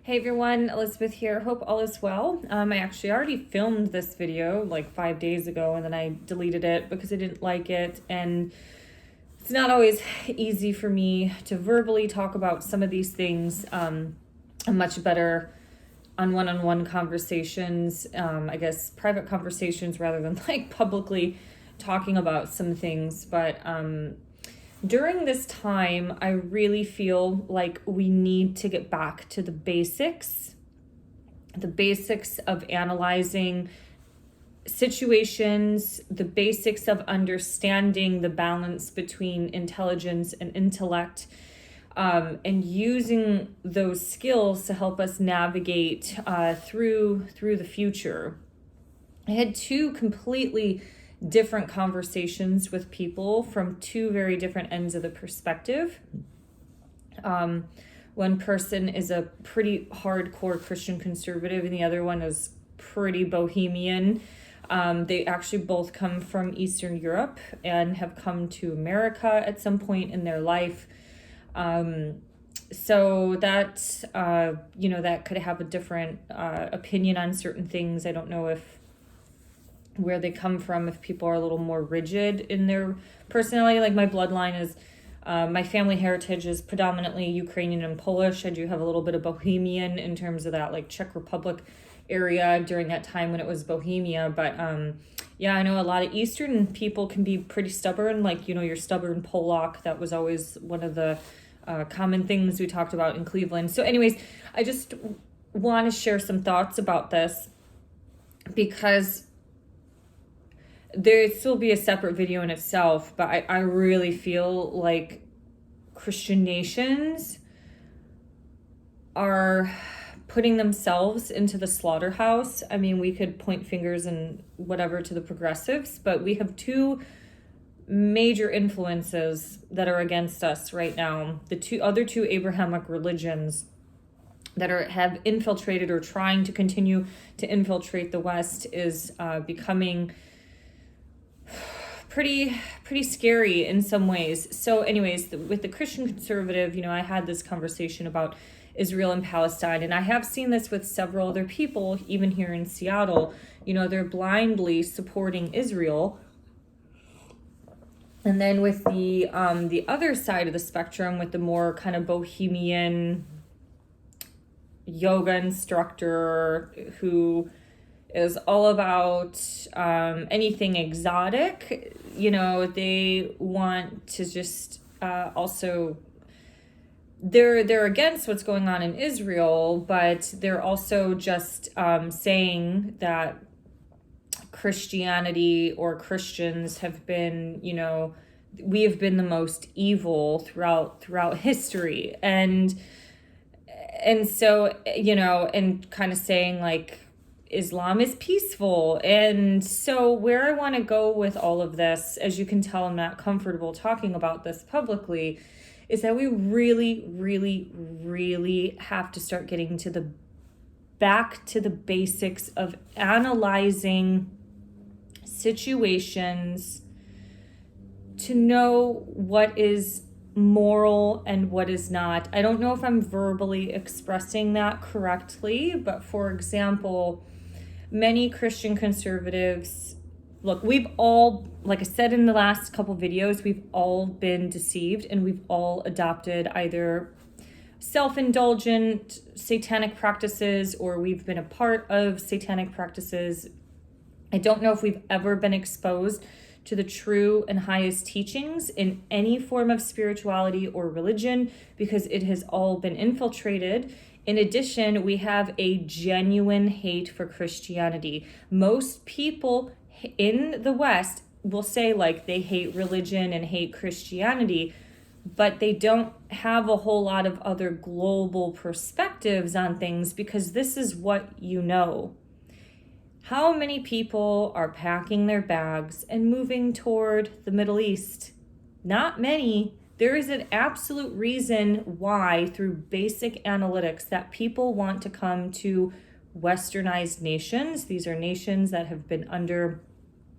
Hey everyone, Elizabeth here. Hope all is well. I actually already filmed this video like 5 days ago and then I deleted it because I didn't like it. And it's not always easy for me to verbally talk about some of these things. I'm much better on one-on-one conversations, I guess private conversations rather than like publicly talking about some things. But during this time, I really feel like we need to get back to the basics of analyzing situations, the basics of understanding the balance between intelligence and intellect, and using those skills to help us navigate through the future. I had two completely different conversations with people from two very different ends of the perspective. One person is a pretty hardcore Christian conservative and the other one is pretty bohemian. They actually both come from Eastern Europe and have come to America at some point in their life. So that, that could have a different opinion on certain things. I don't know if where they come from, if people are a little more rigid in their personality. Like my bloodline is, my family heritage is predominantly Ukrainian and Polish. I do have a little bit of Bohemian in terms of that like Czech Republic area during that time when it was Bohemia. But I know a lot of Eastern people can be pretty stubborn, like, your stubborn Polak. That was always one of the common things we talked about in Cleveland. So anyways, I just want to share some thoughts about this because there'd still be a separate video in itself, but I really feel like Christian nations are putting themselves into the slaughterhouse. I mean, we could point fingers and whatever to the progressives, but we have two major influences that are against us right now. The other two Abrahamic religions that have infiltrated or trying to continue to infiltrate the West is becoming pretty scary in some ways. So anyways, with the Christian conservative, I had this conversation about Israel and Palestine, and I have seen this with several other people, even here in Seattle. They're blindly supporting Israel. And then with the other side of the spectrum, with the more kind of bohemian yoga instructor who is all about anything exotic, they want to just also, they're against what's going on in Israel, but they're also just saying that Christianity or Christians have been, we have been the most evil throughout history. And so, and kind of saying like, Islam is peaceful. And so where I want to go with all of this, as you can tell, I'm not comfortable talking about this publicly, is that we really, really, really have to start getting back to the basics of analyzing situations to know what is moral and what is not. I don't know if I'm verbally expressing that correctly, but for example, many Christian conservatives, look, we've all, like I said in the last couple videos, we've all been deceived and we've all adopted either self-indulgent satanic practices or we've been a part of satanic practices. I don't know if we've ever been exposed to the true and highest teachings in any form of spirituality or religion because it has all been infiltrated. In addition, we have a genuine hate for Christianity. Most people in the West will say like they hate religion and hate Christianity, but they don't have a whole lot of other global perspectives on things because this is what you know. How many people are packing their bags and moving toward the Middle East? Not many. There is an absolute reason why, through basic analytics, that people want to come to westernized nations. These are nations that have been under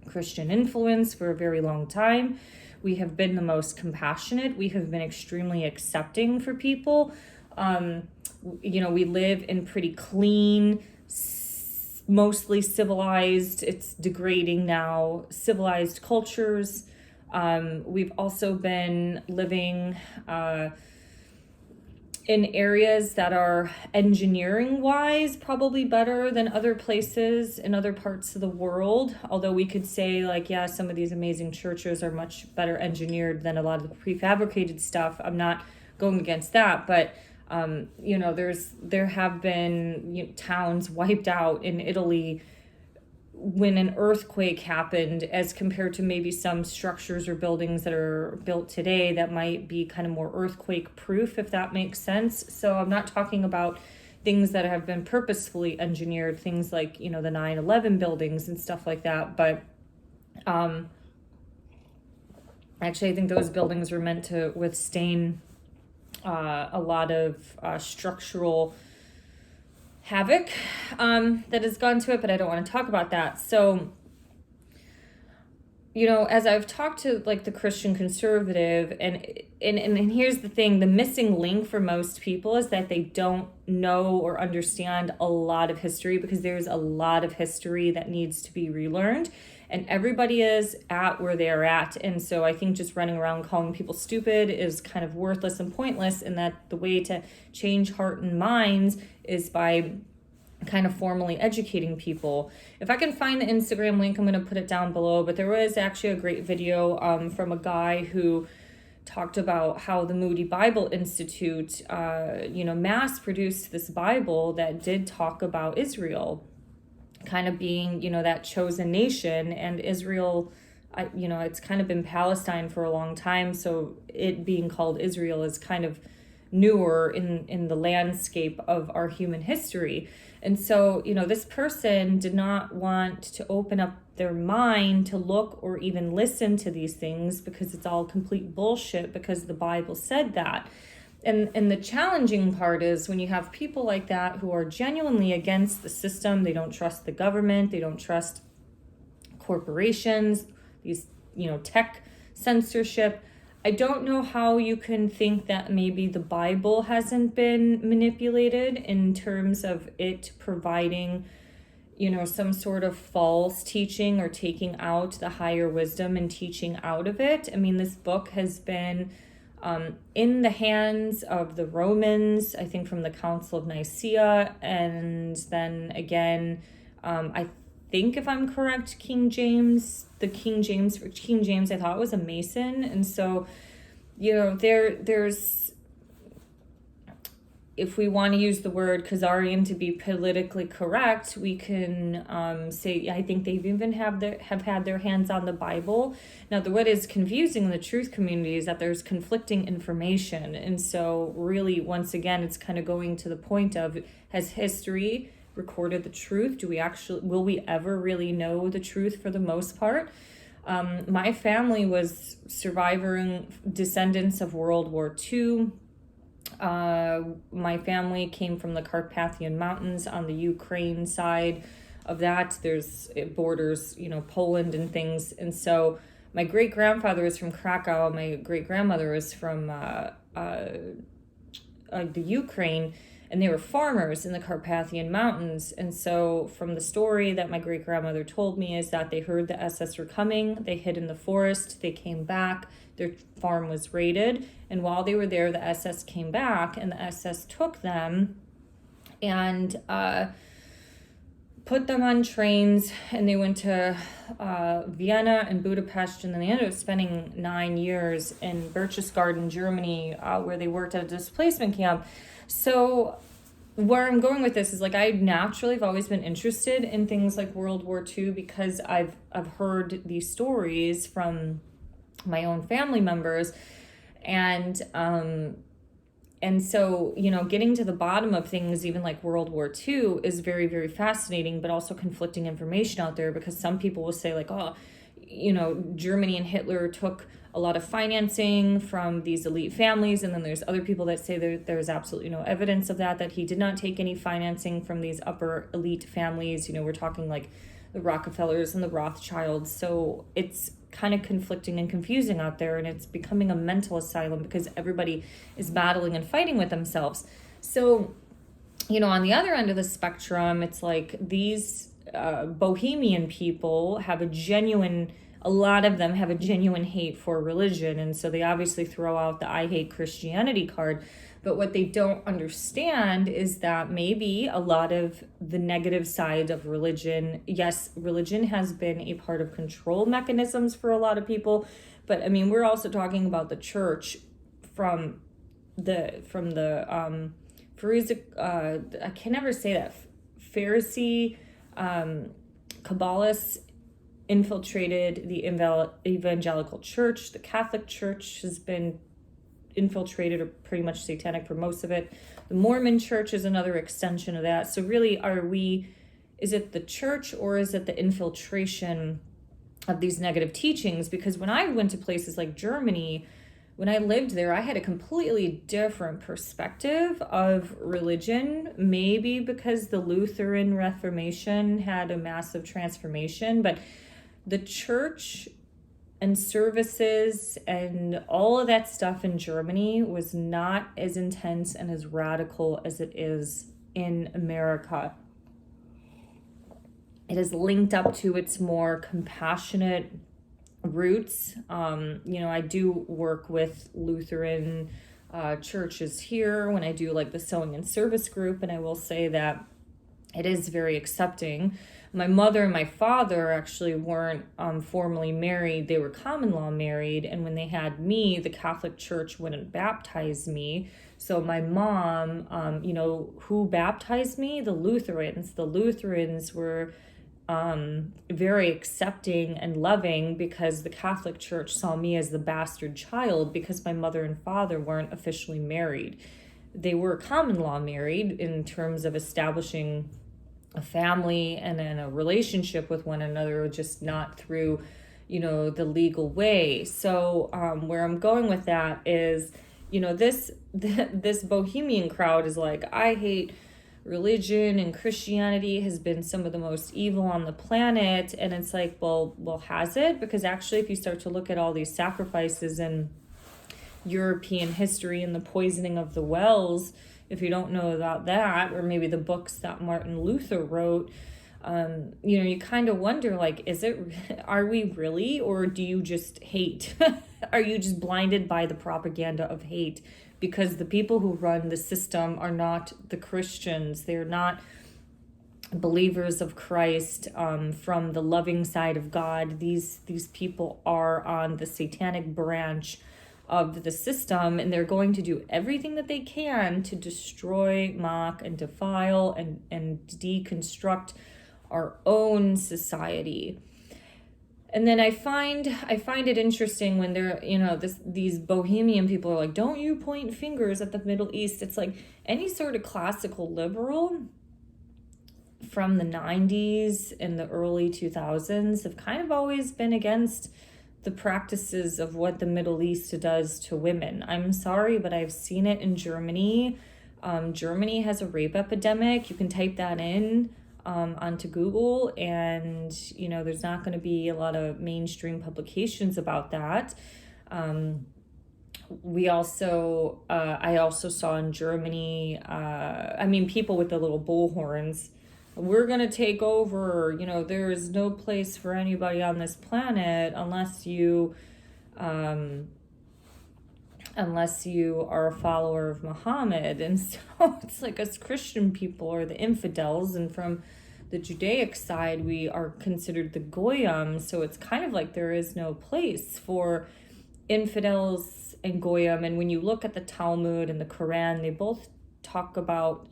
Christian influence for a very long time. We have been the most compassionate. We have been extremely accepting for people. We live in pretty clean, mostly civilized, it's degrading now, civilized cultures. We've also been living in areas that are engineering wise probably better than other places in other parts of the world. Although we could say, like, yeah, some of these amazing churches are much better engineered than a lot of the prefabricated stuff. I'm not going against that, but there have been towns wiped out in Italy when an earthquake happened, as compared to maybe some structures or buildings that are built today that might be kind of more earthquake proof, if that makes sense. So I'm not talking about things that have been purposefully engineered, things like, the 9/11 buildings and stuff like that. But actually, I think those buildings were meant to withstand a lot of structural havoc that has gone to it, but I don't want to talk about that. So, as I've talked to like the Christian conservative, and here's the thing, the missing link for most people is that they don't know or understand a lot of history, because there's a lot of history that needs to be relearned, and everybody is at where they're at. And so I think just running around calling people stupid is kind of worthless and pointless, and that the way to change heart and minds is by kind of formally educating people. If I can find the Instagram link, I'm going to put it down below, but there was actually a great video from a guy who talked about how the Moody Bible Institute, mass produced this Bible that did talk about Israel kind of being, that chosen nation, and Israel, it's kind of been Palestine for a long time. So it being called Israel is kind of newer in the landscape of our human history. And so, this person did not want to open up their mind to look or even listen to these things, because it's all complete bullshit, because the Bible said that. And the challenging part is when you have people like that who are genuinely against the system, they don't trust the government, they don't trust corporations, these, tech censorship. I don't know how you can think that maybe the Bible hasn't been manipulated in terms of it providing, some sort of false teaching or taking out the higher wisdom and teaching out of it. I mean, this book has been in the hands of the Romans, I think from the Council of Nicaea, and then again, I think, if I'm correct, King James, I thought was a Mason. And so, there's, if we want to use the word Khazarian to be politically correct, we can say, I think they've even have had their hands on the Bible. Now, what is confusing in the truth community is that there's conflicting information. And so really, once again, it's kind of going to the point of, has history recorded the truth? Will we ever really know the truth for the most part? My family was surviving descendants of World War II. My family came from the Carpathian Mountains on the Ukraine side of that. It borders, Poland and things. And so my great-grandfather is from Krakow. My great-grandmother is from the Ukraine, and they were farmers in the Carpathian Mountains. And so from the story that my great-grandmother told me is that they heard the SS were coming, they hid in the forest, they came back, their farm was raided, and while they were there, the SS came back, and the SS took them and put them on trains, and they went to Vienna and Budapest, and then they ended up spending 9 years in Berchtesgaden, Germany, where they worked at a displacement camp. So where I'm going with this is, like, I naturally have always been interested in things like World War II, because I've heard these stories from my own family members, and so, getting to the bottom of things, even like World War II, is very, very fascinating, but also conflicting information out there, because some people will say, like, oh, Germany and Hitler took a lot of financing from these elite families, and then there's other people that say there's absolutely no evidence of that he did not take any financing from these upper elite families. We're talking like the Rockefellers and the Rothschilds. So it's kind of conflicting and confusing out there, and it's becoming a mental asylum because everybody is battling and fighting with themselves. So, on the other end of the spectrum, it's like these bohemian people have a lot of them have a genuine hate for religion. And so they obviously throw out the I hate Christianity card. But what they don't understand is that maybe a lot of the negative side of religion, yes, religion has been a part of control mechanisms for a lot of people. But I mean, we're also talking about the church from the Pharisee, I can never say that, Pharisee, Kabbalists infiltrated the evangelical church. The Catholic Church has been infiltrated or pretty much satanic for most of it. The Mormon Church is another extension of that. So really, is it the church or is it the infiltration of these negative teachings? Because when I went to places like Germany, when I lived there, I had a completely different perspective of religion, maybe because the Lutheran Reformation had a massive transformation, but the church and services and all of that stuff in Germany was not as intense and as radical as it is in America. It is linked up to its more compassionate roots. I do work with Lutheran churches here when I do like the sewing and service group, and I will say that it is very accepting. My mother and my father actually weren't formally married. They were common law married, and when they had me, the Catholic Church wouldn't baptize me. So my mom, who baptized me? The Lutherans. The Lutherans were very accepting and loving because the Catholic Church saw me as the bastard child because my mother and father weren't officially married. They were common law married in terms of establishing a family and then a relationship with one another, just not through, the legal way. So where I'm going with that is, this bohemian crowd is like, I hate religion and Christianity has been some of the most evil on the planet. And it's like, well, has it? Because actually, if you start to look at all these sacrifices in European history and the poisoning of the wells, if you don't know about that, or maybe the books that Martin Luther wrote, you kind of wonder, like, are we really, or do you just hate? Are you just blinded by the propaganda of hate? Because the people who run the system are not the Christians. They're not believers of Christ from the loving side of God. These people are on the satanic branch of the system, and they're going to do everything that they can to destroy, mock, and defile and deconstruct our own society. And then I find it interesting when they're, these bohemian people are like, don't you point fingers at the Middle East. It's like any sort of classical liberal from the 90s and the early 2000s have kind of always been against the practices of what the Middle East does to women. I'm sorry, but I've seen it in Germany. Germany has a rape epidemic. You can type that in onto Google, and there's not going to be a lot of mainstream publications about that. I also saw in Germany, people with the little bullhorns, we're going to take over, there is no place for anybody on this planet unless you are a follower of Muhammad. And so it's like us Christian people are the infidels, and from the Judaic side, we are considered the Goyim. So it's kind of like there is no place for infidels and Goyim. And when you look at the Talmud and the Quran, they both talk about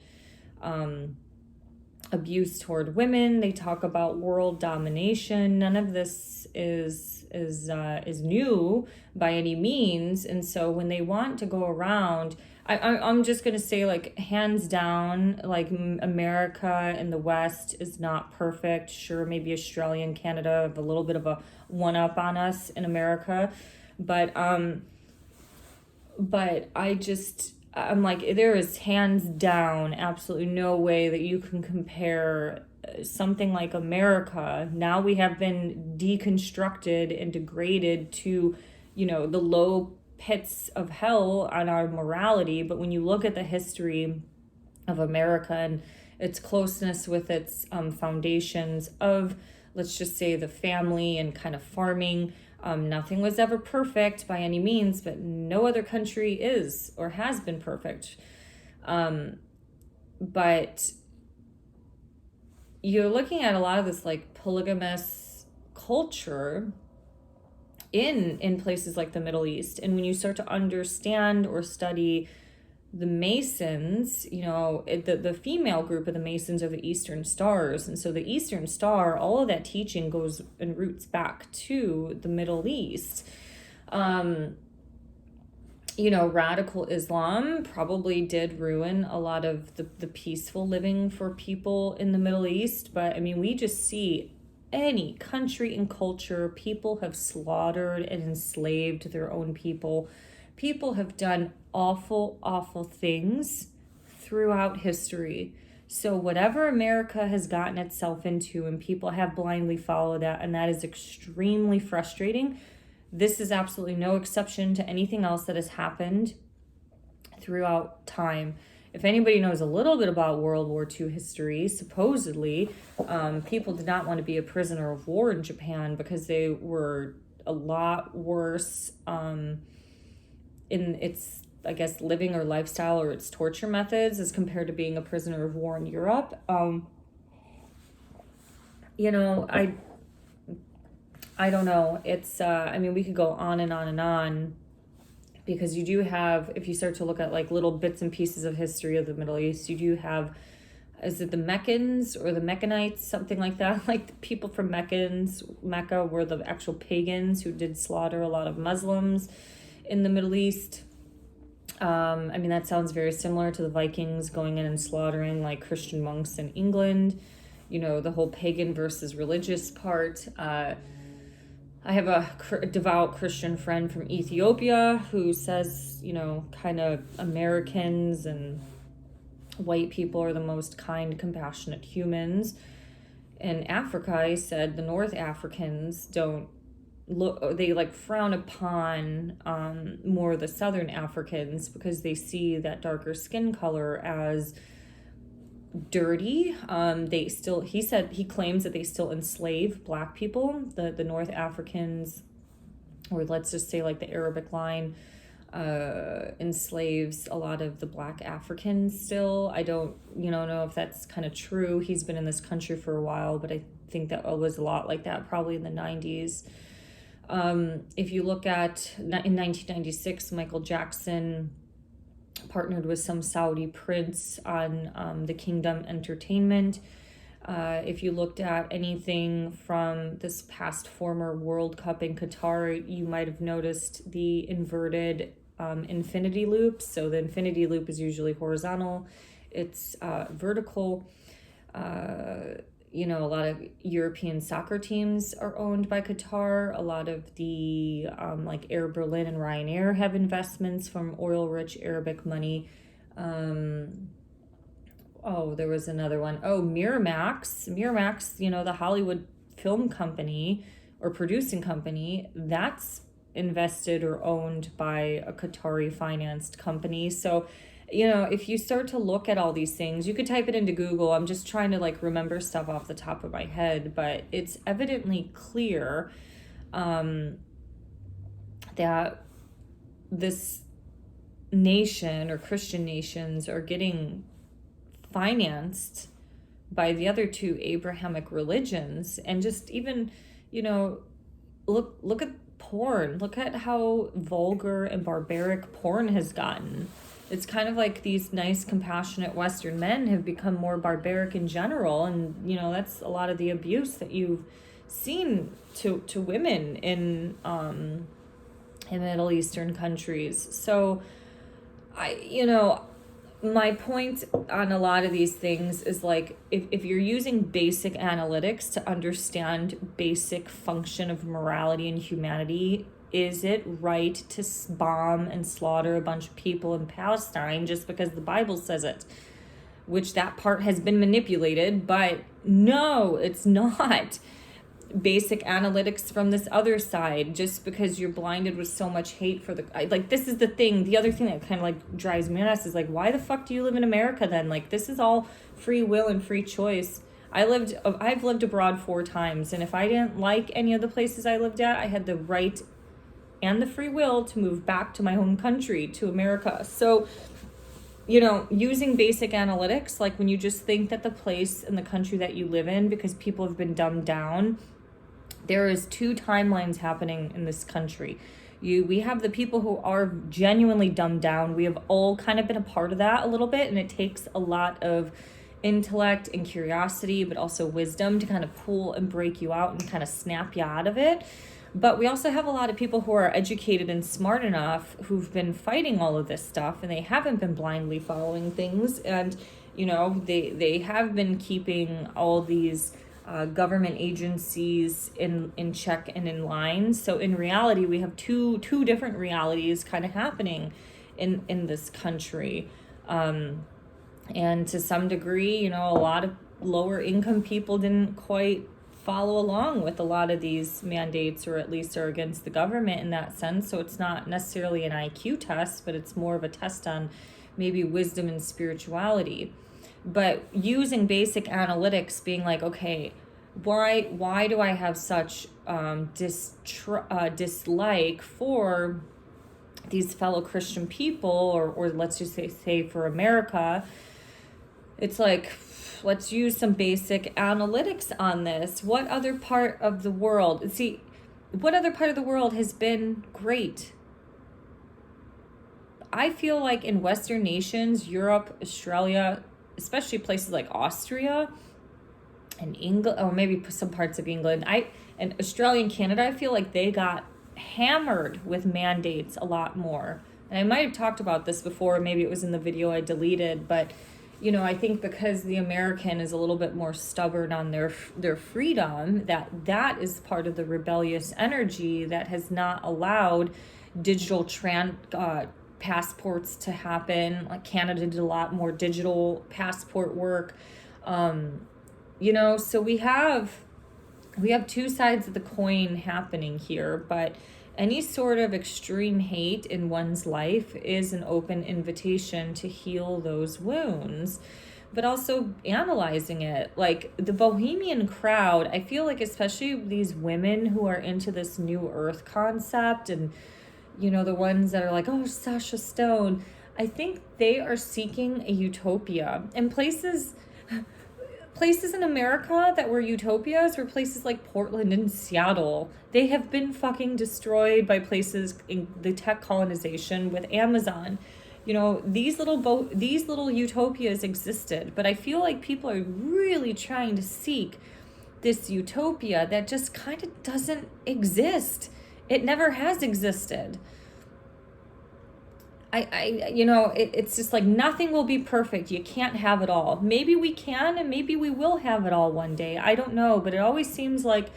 abuse toward women. They talk about world domination. None of this is new by any means. And so when they want to go around, I'm just going to say, like, hands down, like, America and the West is not perfect. Sure, maybe Australia and Canada have a little bit of a one-up on us in America. But I'm like, there is hands down absolutely no way that you can compare something like America. Now we have been deconstructed and degraded to, the low pits of hell on our morality. But when you look at the history of America and its closeness with its foundations of, let's just say, the family and kind of farming. Nothing was ever perfect by any means, but no other country is or has been perfect. But you're looking at a lot of this like polygamous culture in places like the Middle East. And when you start to understand or study the Masons, the female group of the Masons are the Eastern Stars. And so the Eastern Star, all of that teaching goes and roots back to the Middle East. Radical Islam probably did ruin a lot of the peaceful living for people in the Middle East. But I mean, we just see any country and culture, people have slaughtered and enslaved their own people. People have done awful, awful things throughout history. So whatever America has gotten itself into, and people have blindly followed that, and that is extremely frustrating. This is absolutely no exception to anything else that has happened throughout time. If anybody knows a little bit about World War II history, supposedly people did not want to be a prisoner of war in Japan because they were a lot worse in its, I guess, living or lifestyle or its torture methods as compared to being a prisoner of war in Europe. I don't know. It's, we could go on and on and on, because you do have, if you start to look at like little bits and pieces of history of the Middle East, you do have, is it the Meccans or the Meccanites, something like that? Like the people from Mecca were the actual pagans who did slaughter a lot of Muslims in the Middle East. That sounds very similar to the Vikings going in and slaughtering like Christian monks in England, the whole pagan versus religious part. I have a devout Christian friend from Ethiopia who says, kind of Americans and white people are the most kind, compassionate humans. In Africa, he said the North Africans don't look, they like frown upon more the Southern Africans because they see that darker skin color as dirty. He claims that they still enslave black people. The North Africans, or let's just say like the Arabic line, enslaves a lot of the black Africans still. I don't know if that's kind of true. He's been in this country for a while, but I think that it was a lot like that probably in the 90s. If you look at in 1996, Michael Jackson partnered with some Saudi prince on the Kingdom Entertainment. If you looked at anything from this past former World Cup in Qatar, you might have noticed the inverted infinity loops. So the infinity loop is usually horizontal. It's vertical. A lot of European soccer teams are owned by Qatar. A lot of the like Air Berlin and Ryanair have investments from oil-rich Arabic money. There was another one. Miramax, the Hollywood film company or producing company, that's invested or owned by a Qatari financed company. So if you start to look at all these things, you could type it into Google. I'm just trying to like remember stuff off the top of my head, but it's evidently clear that this nation or Christian nations are getting financed by the other two Abrahamic religions. And just even, look at porn. Look at how vulgar and barbaric porn has gotten. It's kind of like these nice, compassionate Western men have become more barbaric in general. And, that's a lot of the abuse that you've seen to women in Middle Eastern countries. So, my point on a lot of these things is like, if you're using basic analytics to understand basic function of morality and humanity, is it right to bomb and slaughter a bunch of people in Palestine just because the Bible says it? Which that part has been manipulated, but no, it's not. basic analytics from this other side, just because you're blinded with so much hate for like, this is the thing. The other thing that kind of like drives me nuts is like, why the fuck do you live in America then? Like, this is all free will and free choice. I've lived abroad 4 times, and if I didn't like any of the places I lived at, I had the right and the free will to move back to my home country, to America. So, using basic analytics, like when you just think that the place and the country that you live in, because people have been dumbed down, there is 2 timelines happening in this country. We have the people who are genuinely dumbed down. We have all kind of been a part of that a little bit, and it takes a lot of intellect and curiosity, but also wisdom to kind of pull and break you out and kind of snap you out of it. But we also have a lot of people who are educated and smart enough who've been fighting all of this stuff, and they haven't been blindly following things. And, they have been keeping all these government agencies in check and in line. So in reality, we have two different realities kind of happening in this country. And to some degree, a lot of lower income people didn't quite follow along with a lot of these mandates, or at least are against the government in that sense. So it's not necessarily an IQ test, but it's more of a test on maybe wisdom and spirituality. But using basic analytics, being like, okay, why do I have such dislike for these fellow Christian people, or let's just say for America? It's like, let's use some basic analytics on this. What other part of the world has been great? I feel like in Western nations, Europe, Australia, especially places like Austria and England, or maybe some parts of England, and Australia and Canada, I feel like they got hammered with mandates a lot more. And I might have talked about this before, maybe it was in the video I deleted, but I think because the American is a little bit more stubborn on their freedom, that is part of the rebellious energy that has not allowed digital passports to happen. Like Canada did a lot more digital passport work. So we have 2 sides of the coin happening here, but any sort of extreme hate in one's life is an open invitation to heal those wounds, but also analyzing it. Like the bohemian crowd, I feel like especially these women who are into this new earth concept, and the ones that are like, oh, Sasha Stone, I think they are seeking a utopia. And places in America that were utopias were places like Portland and Seattle. They have been fucking destroyed by places in the tech colonization with Amazon. These little utopias existed, but I feel like people are really trying to seek this utopia that just kind of doesn't exist. It never has existed. It's just like nothing will be perfect. You can't have it all. Maybe we can, and maybe we will have it all one day. I don't know, but it always seems like,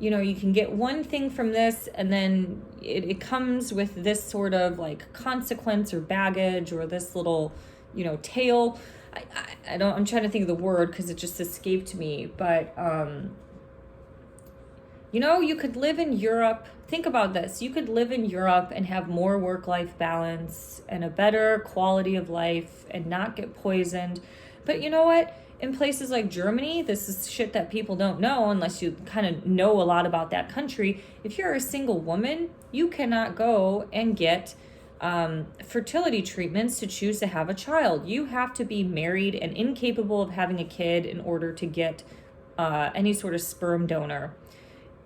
you can get one thing from this, and then it comes with this sort of like consequence or baggage, or this little, tail. I'm trying to think of the word because it just escaped me, but you could live in Europe. Think about this. You could live in Europe and have more work-life balance and a better quality of life and not get poisoned. But you know what? In places like Germany, this is shit that people don't know unless you kind of know a lot about that country. If you're a single woman, you cannot go and get fertility treatments to choose to have a child. You have to be married and incapable of having a kid in order to get any sort of sperm donor.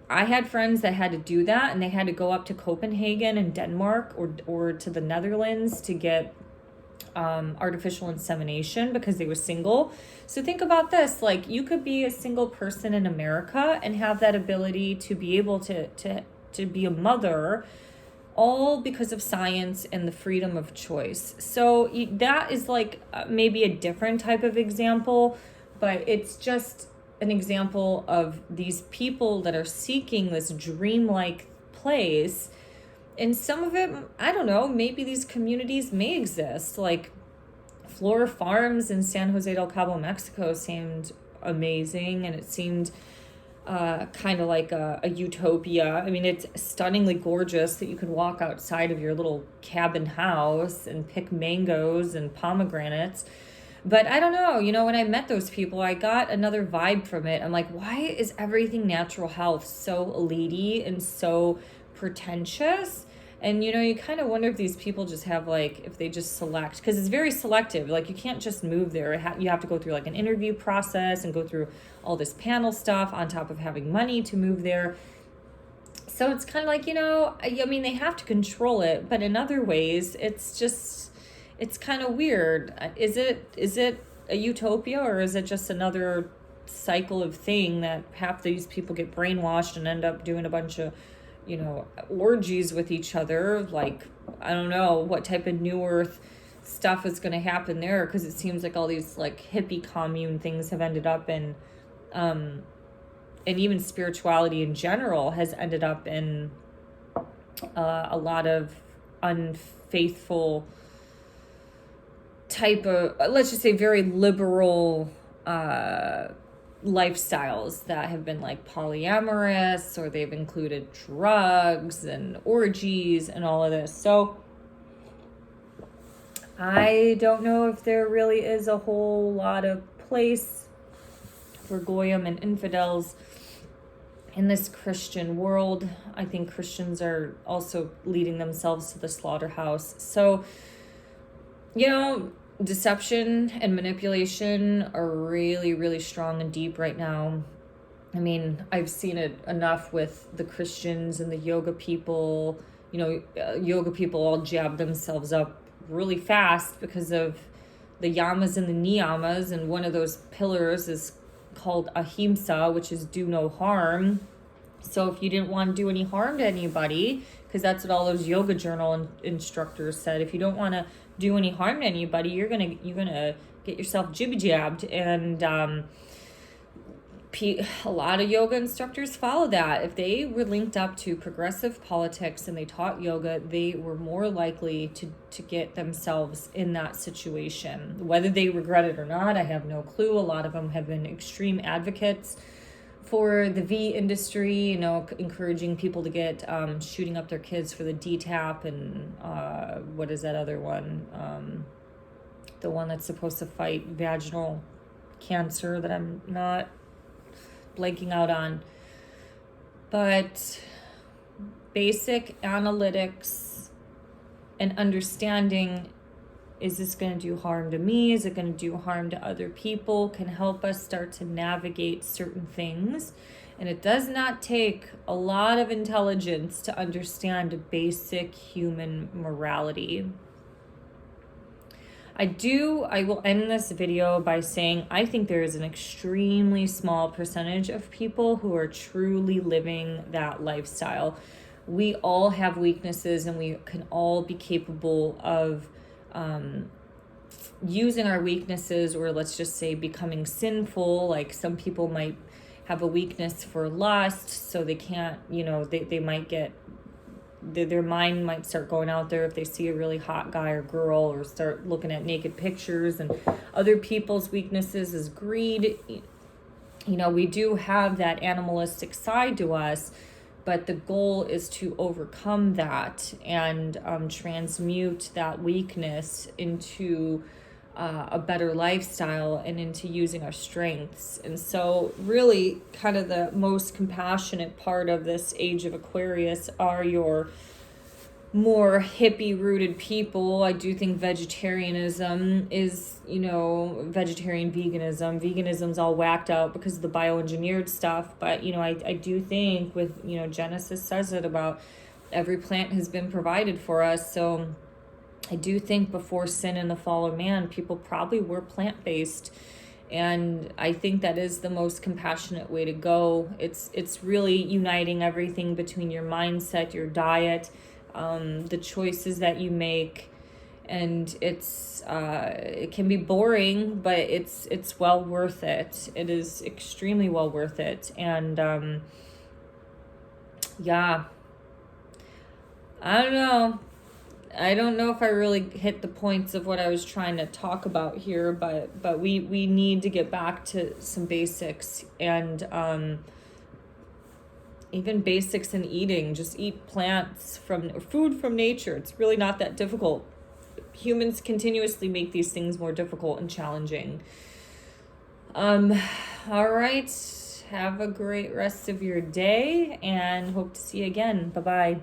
I had friends that had to do that, and they had to go up to Copenhagen in Denmark or to the Netherlands to get artificial insemination because they were single. So think about this, like you could be a single person in America and have that ability to be able to be a mother, all because of science and the freedom of choice. So that is like maybe a different type of example, but it's just an example of these people that are seeking this dreamlike place. And some of it, I don't know, maybe these communities may exist. Like Flora Farms in San Jose del Cabo, Mexico seemed amazing. And it seemed kind of like a utopia. I mean, it's stunningly gorgeous that you can walk outside of your little cabin house and pick mangoes and pomegranates. But I don't know, when I met those people, I got another vibe from it. I'm like, why is everything natural health so elitey and so pretentious? And, you kind of wonder if these people just have if they just select, because it's very selective. Like, you can't just move there. You have to go through an interview process and go through all this panel stuff on top of having money to move there. So it's kind of I mean, they have to control it, but in other ways, it's kind of weird. Is it a utopia, or is it just another cycle of thing that half these people get brainwashed and end up doing a bunch of orgies with each other? I don't know what type of New Earth stuff is going to happen there, because it seems like all these hippie commune things have ended up in, and even spirituality in general has ended up in a lot of unfaithful type of, let's just say, very liberal lifestyles that have been polyamorous, or they've included drugs and orgies and all of this. So I don't know if there really is a whole lot of place for goyim and infidels in this Christian world. I think Christians are also leading themselves to the slaughterhouse. So, deception and manipulation are really, really strong and deep right now. I mean, I've seen it enough with the Christians and the yoga people. Yoga people all jab themselves up really fast because of the yamas and the niyamas. And one of those pillars is called ahimsa, which is do no harm. So if you didn't want to do any harm to anybody, because that's what all those yoga journal instructors said, if you don't want to do any harm to anybody, you're gonna get yourself jibby jabbed. And a lot of yoga instructors follow that. If they were linked up to progressive politics and they taught yoga, they were more likely to get themselves in that situation. Whether they regret it or not, I have no clue. A lot of them have been extreme advocates for the V industry, encouraging people to get shooting up their kids for the DTaP and what is that other one? The one that's supposed to fight vaginal cancer that I'm not blanking out on. But basic analytics and understanding, is this going to do harm to me? Is it going to do harm to other people? Can help us start to navigate certain things. And it does not take a lot of intelligence to understand basic human morality. I will end this video by saying I think there is an extremely small percentage of people who are truly living that lifestyle. We all have weaknesses, and we can all be capable of using our weaknesses, or let's just say becoming sinful. Some people might have a weakness for lust, so they can't, they might get, their mind might start going out there if they see a really hot guy or girl, or start looking at naked pictures. And other people's weaknesses is greed. We do have that animalistic side to us, but the goal is to overcome that and transmute that weakness into a better lifestyle and into using our strengths. And so really kind of the most compassionate part of this age of Aquarius are your more hippie rooted people. I do think vegetarianism is, vegetarian veganism's all whacked out because of the bioengineered stuff. But, I do think with, Genesis says it about every plant has been provided for us. So I do think before sin and the fall of man, people probably were plant-based. And I think that is the most compassionate way to go. It's really uniting everything between your mindset, your diet, the choices that you make. And it can be boring, but it's well worth it. It is extremely well worth it. And yeah, I don't know if I really hit the points of what I was trying to talk about here, but we need to get back to some basics. And even basics in eating, just eat plants from food from nature. It's really not that difficult. Humans continuously make these things more difficult and challenging. All right. Have a great rest of your day and hope to see you again. Bye-bye.